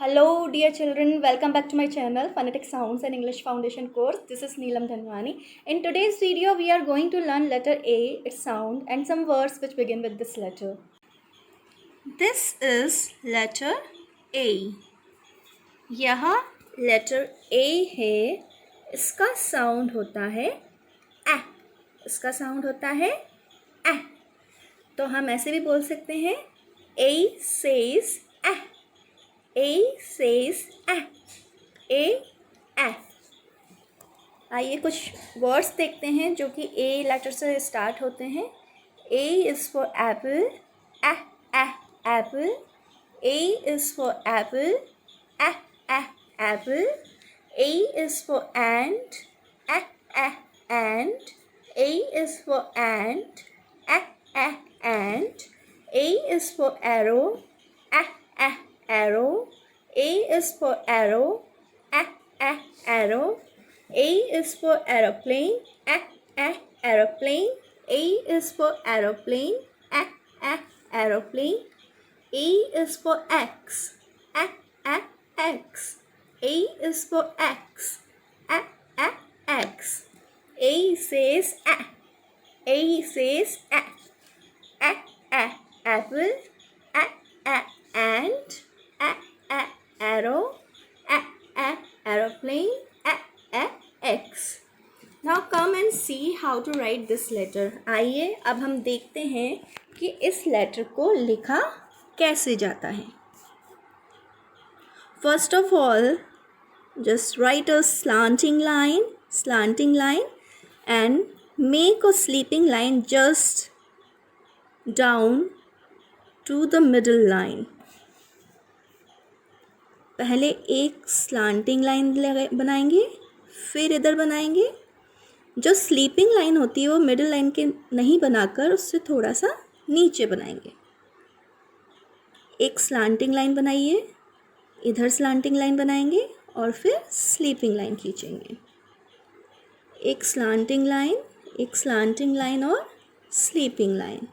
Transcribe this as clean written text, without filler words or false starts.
Hello dear children, welcome back to my channel Phonetic Sounds and English Foundation course. This is Neelam Dhanwani. In today's video we are going to learn letter A, its sound and some words which begin with this letter. This is letter A. यहाँ letter A है, इसका sound होता है A. इसका sound होता है A. तो हम ऐसे भी बोल सकते हैं A says A. A says A. A A. आइए कुछ वर्ड्स देखते हैं जो कि A लेटर से स्टार्ट होते हैं. A is for apple. A A apple. A is for apple. A A apple. A is for ant. A A ant. A is for ant. A A ant. A is for arrow. A A arrow. A is for arrow. A A arrow. A is for aeroplane. A A aeroplane. A is for aeroplane. A A aeroplane. A is for X. A A X. A is for X. A A X. A says A. A says A. A A apple. A A ant. A A arrow. A A aeroplane. A A X. Now come and see how to write this letter. आइए अब हम देखते हैं कि इस letter को लिखा कैसे जाता है. First of all, just write a slanting line and make a sleeping line just down to the middle line. पहले एक स्लांटिंग लाइन बनाएंगे, फिर इधर बनाएंगे. जो स्लीपिंग लाइन होती है वो मिडिल लाइन के नहीं बनाकर उससे थोड़ा सा नीचे बनाएंगे. एक स्लांटिंग लाइन बनाइए, इधर स्लांटिंग लाइन बनाएंगे और फिर स्लीपिंग लाइन खींचेंगे. एक स्लांटिंग लाइन और स्लीपिंग लाइन.